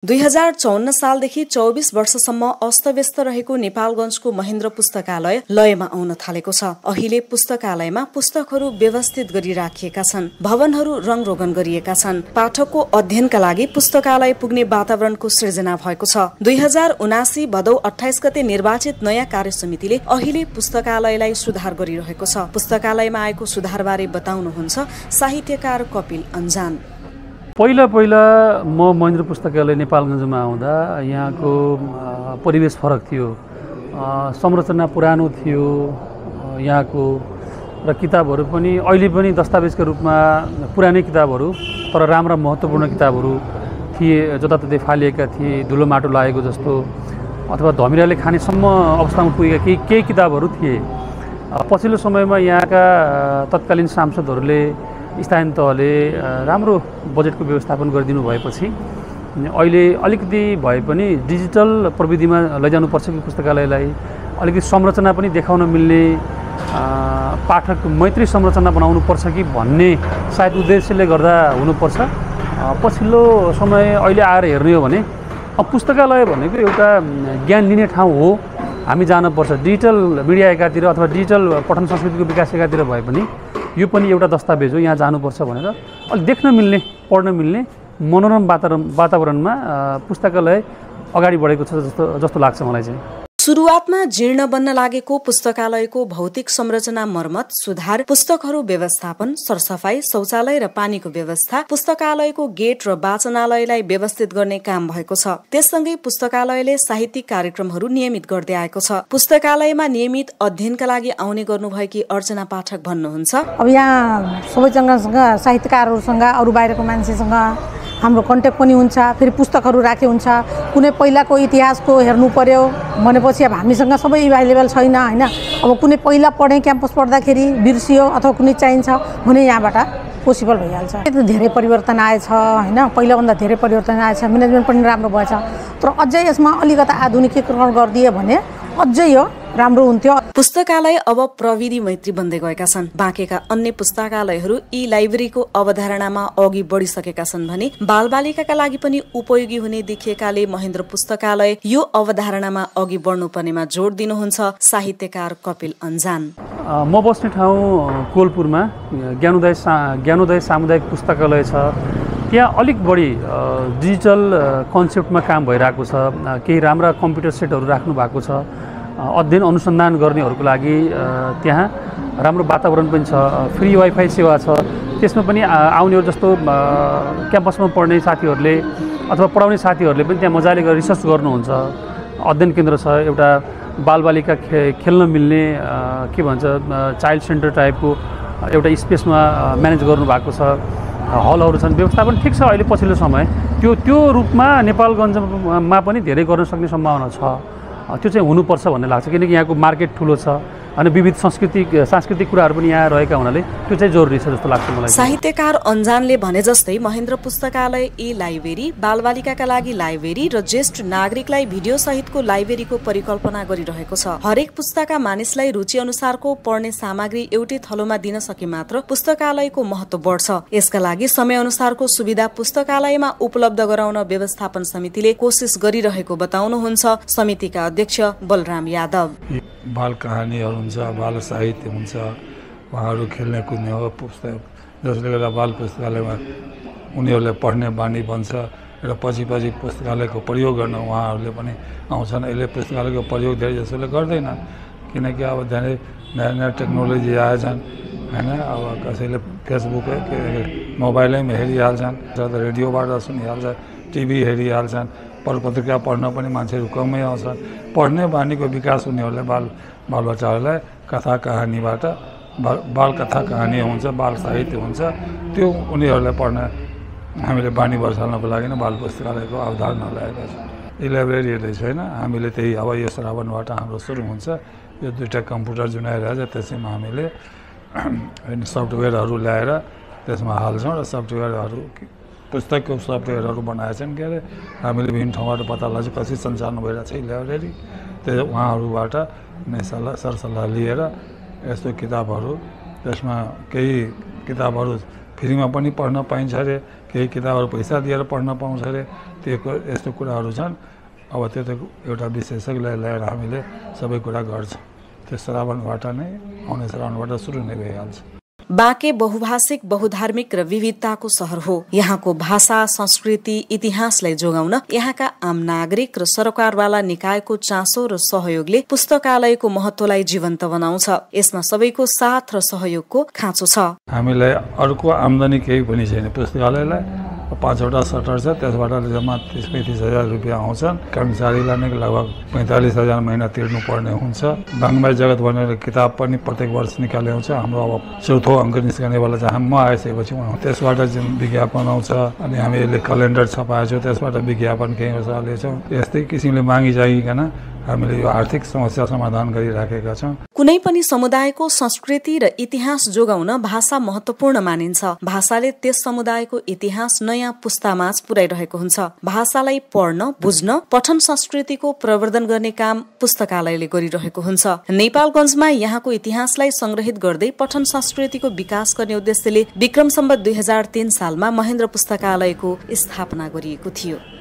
2054 सालदेखि 24 वर्षसम्म अस्तव्यस्त रहेको नेपालगञ्जको महेन्द्र पुस्तकालय लयमा आउन थालेको छ। अहिले पुस्तकालयमा पुस्तकहरू व्यवस्थित गरी राखिएका छन्, भवनहरू रङरोगन गरिएका छन्। पाठकको अध्ययनका लागि पुस्तकालय पुग्ने वातावरणको सृजना भएको छ। 2079 भदौ 28 गते निर्वाचित नयाँ कार्य समितिले अहिले पुस्तकालयलाई सुधार गरिरहेको छ। पुस्तकालयमा आएको सुधारबारे बताउनुहुन्छ साहित्यकार कपिल अन्जान। पहिला म महेन्द्र पुस्तकालय नेपालगञ्जमा आउँदा यहाँको परिवेश फरक थियो, संरचना पुरानो थियो यहाँको, र किताबहरू पनि अहिले पनि दस्तावेजका रूपमा पुरानै किताबहरू तर राम्रा महत्त्वपूर्ण किताबहरू थिए, जताततै फालिएका थिए, धुलो माटो लागेको जस्तो अथवा धमिराले खानेसम्म अवस्थामा पुगेका केही किताबहरू थिए। पछिल्लो समयमा यहाँका तत्कालीन सांसदहरूले स्थानीय तहले राम्रो बजेटको व्यवस्थापन गरिदिनु भएपछि अहिले अलिकति भए पनि डिजिटल प्रविधिमा लैजानुपर्छ कि पुस्तकालयलाई अलिकति संरचना पनि देखाउन मिल्ने पाठक मैत्री संरचना बनाउनुपर्छ कि भन्ने सायद उद्देश्यले गर्दा हुनुपर्छ। पछिल्लो समय अहिले आएर हेर्ने हो भने पुस्तकालय भनेको एउटा ज्ञान लिने ठाउँ हो, हामी जानुपर्छ। डिजिटल मिडिया एकातिर अथवा डिजिटल पठन संस्कृतिको विकास एकातिर भए पनि यो पनि एउटा दस्तावेज हो, यहाँ जानुपर्छ भनेर अलिक देख्न मिल्ने, पढ्न मिल्ने मनोरम वातावरणमा पुस्तकालय अगाडि बढेको छ जस्तो लाग्छ मलाई चाहिँ। सुरुवातमा जीर्ण बन्न लागेको पुस्तकालयको भौतिक संरचना मर्मत, सुधार, पुस्तकहरू व्यवस्थापन, सरसफाई, शौचालय र पानीको व्यवस्था, पुस्तकालयको गेट र वाचनालयलाई व्यवस्थित गर्ने काम भएको छ। त्यससँगै पुस्तकालयले साहित्यिक कार्यक्रमहरू नियमित गर्दै आएको छ। पुस्तकालयमा नियमित अध्ययनका लागि आउने गर्नुभएकी अर्चना पाठक भन्नुहुन्छ, अब यहाँ सबैजनासँग साहित्यकारहरूसँग अरू बाहिरको मान्छेसँग हाम्रो कन्ट्याक्ट पनि हुन्छ, फेरि पुस्तकहरू राखे हुन्छ। कुनै पहिलाको इतिहासको हेर्नु पर्यो भनेपछि अब हामीसँग सबै एभाइलेबल छैन होइन। अब कुनै पहिला पढेँ क्याम्पस पढ्दाखेरि बिर्सियो अथवा कुनै चाहिन्छ भने यहाँबाट पोसिबल भइहाल्छ। धेरै परिवर्तन आएछ होइन, पहिलाभन्दा धेरै परिवर्तन आएछ, म्यानेजमेन्ट पनि राम्रो भएछ। तर अझै यसमा अलिकता आधुनिकीकरण गरिदियो भने अझै यो राम्रो हुन्थ्यो। पुस्तकालय अब प्रविधि मैत्री बन्दै गएका छन्। बाँकेका अन्य पुस्तकालयहरू ई लाइब्रेरीको अवधारणामा अघि बढिसकेका छन् भने बालबालिकाका लागि पनि उपयोगी हुने देखिएकाले महेन्द्र पुस्तकालय यो अवधारणामा अघि बढ्नुपर्नेमा जोड दिनुहुन्छ साहित्यकार कपिल अन्जान। म बस्ने ठाउँ कोलपुरमा ज्ञानोदय सामुदायिक पुस्तकालय छ। त्यहाँ अलिक बढी डिजिटल कन्सेप्टमा काम भइरहेको छ। केही राम्रा कम्प्युटर सेटहरू राख्नु भएको छ। अध्ययन अनुसन्धान गर्नेहरूको लागि त्यहाँ राम्रो वातावरण पनि छ। फ्री वाइफाई सेवा छ। त्यसमा पनि आउनेहरू जस्तो क्याम्पसमा पढ्ने साथीहरूले अथवा पढाउने साथीहरूले पनि त्यहाँ मजाले रिसर्च गर्नुहुन्छ। अध्ययन केन्द्र छ, एउटा बालबालिका खेल्न मिल्ने के भन्छ चाइल्ड सेन्टर टाइपको एउटा स्पेसमा म्यानेज गर्नुभएको छ। हलहरू छन्, व्यवस्थापन ठिक छ। अहिले पछिल्लो समय त्यो रूपमा नेपालगञ्जमा पनि धेरै गर्न सक्ने सम्भावना छ। त्यो चाहिँ हुनुपर्छ भन्ने लाग्छ, किनकि यहाँको मार्केट ठुलो छ अनि विविध सांस्कृतिक कुराहरू पनि यहाँ रहेका हुनाले त्यो चाहिँ जरुरी छ जस्तो लाग्छ मलाई। साहित्यकार अन्जानले भने जस्तै महेन्द्र पुस्तकालय ई लाइब्रेरी, बालबालिकाका लागि लाइब्रेरी र ज्येष्ठ नागरिकलाई भिडियो सहितको लाइब्रेरीको परिकल्पना गरिरहेको छ। हरेक पुस्ताका मानिसलाई रुचि अनुसारको पढ्ने सामग्री एउटै थलोमा दिन सके मात्र पुस्तकालयको महत्त्व बढ्छ। यसका लागि समय अनुसारको सुविधा पुस्तकालयमा उपलब्ध गराउन व्यवस्थापन समितिले कोसिस गरिरहेको बताउनुहुन्छ समितिका अध्यक्ष बलराम यादव। बाल कहानीहरू हुन्छ, बाल साहित्य हुन्छ, उहाँहरू खेल्ने कुद्ने हो पुस्तक, जसले गर्दा बाल पुस्तकालयमा उनीहरूले पढ्ने बानी बन्छ र पछि पुस्तकालयको प्रयोग गर्न उहाँहरूले पनि आउँछन्। अहिले पुस्तकालयको प्रयोग धेरै जसोले गर्दैन, किनकि अब धेरै नयाँ नयाँ टेक्नोलोजी आएछन् होइन। अब कसैले फेसबुक मोबाइलैमा हेरिहाल्छन्, रेडियोबाट सुनिहाल्छ, टिभी हेरिहाल्छन्। पत्रिका पढ्न पनि मान्छेहरू कमै आउँछन्। पढ्ने बानीको विकास उनीहरूले बालबच्चाहरूलाई कथा कहानीबाट बाल कथा कहानी हुन्छ, बाल साहित्य हुन्छ, त्यो उनीहरूलाई पढ्न हामीले बानी बसाल्नको लागि नै बाल पुस्तकालयको अवधारणा ल्याएका छौँ। यी लाइब्रेरीहरू छैन, हामीले त्यही अब यो श्रावणबाट हाम्रो सुरु हुन्छ। यो 2टा कम्प्युटर जुन आइरहेछ त्यसैमा हामीले सफ्टवेयरहरू ल्याएर त्यसमा हाल्छौँ र सफ्टवेयरहरू पुस्तकको सफ्टवेयरहरू बनाएछन्। के अरे हामीले विभिन्न ठाउँबाट पत्ता लाग्छ कसरी सञ्चालन भइरहेको छ लाइब्रेरी, त्यो उहाँहरूबाट नै सरसल्लाह लिएर यस्तो किताबहरू, त्यसमा केही किताबहरू फ्रीमा पनि पढ्न पाइन्छ अरे, केही किताबहरू पैसा दिएर पढ्न पाउँछ अरे, त्यो यस्तो कुराहरू छन्। अब त्यो त एउटा विशेषज्ञलाई ल्याएर हामीले सबै कुरा गर्छौँ। त्यो श्रावणबाट नै आउने श्रावणबाट सुरु नै भइहाल्छ। बाँके बहुभाषिक बहुधार्मिक र विविधताको सहर हो। यहाँको भाषा संस्कृति इतिहासलाई जोगाउन यहाँका आम नागरिक र सरकारवाला निकायको चासो र सहयोगले पुस्तकालयको महत्वलाई जीवन्त बनाउँछ। यसमा सबैको साथ र सहयोगको खाँचो छ। हामीलाई अर्को आम्दानी केही पनि छैन। पुस्तकालयलाई 5वटा सटर छ, त्यसबाट जम्मा 30-35 हजार रुपियाँ आउँछन्। कर्मचारीलाई नै लगभग 45 हजार महिना तिर्नुपर्ने हुन्छ। बाङ्मय जगत भनेर किताब पनि प्रत्येक वर्ष निकाल्छ। हाम्रो अब 4थो अङ्क निस्कनेवाला चाहिँ म आइसकेपछि त्यसबाट चाहिँ विज्ञापन आउँछ। अनि हामी यसले क्यालेन्डर छपाएछौँ, त्यसबाट विज्ञापन केही वर्ष हालेछौँ। यस्तै किसिमले मागी चाहिकन हामीले यो आर्थिक समस्या समाधान गरिराखेका छौँ। कुनै पनि समुदायको संस्कृति र इतिहास जोगाउन भाषा महत्वपूर्ण मानिन्छ। भाषाले त्यस समुदायको इतिहास नयाँ पुस्तामाझ पुर्याइरहेको हुन्छ। भाषालाई पढ्न बुझ्न पठन संस्कृतिको प्रवर्धन गर्ने काम पुस्तकालयले गरिरहेको हुन्छ। नेपालगञ्जमा यहाँको इतिहासलाई संग्रहित गर्दै पठन संस्कृतिको विकास गर्ने उद्देश्यले विक्रम सम्वत 2003 सालमा महेन्द्र पुस्तकालयको स्थापना गरिएको थियो।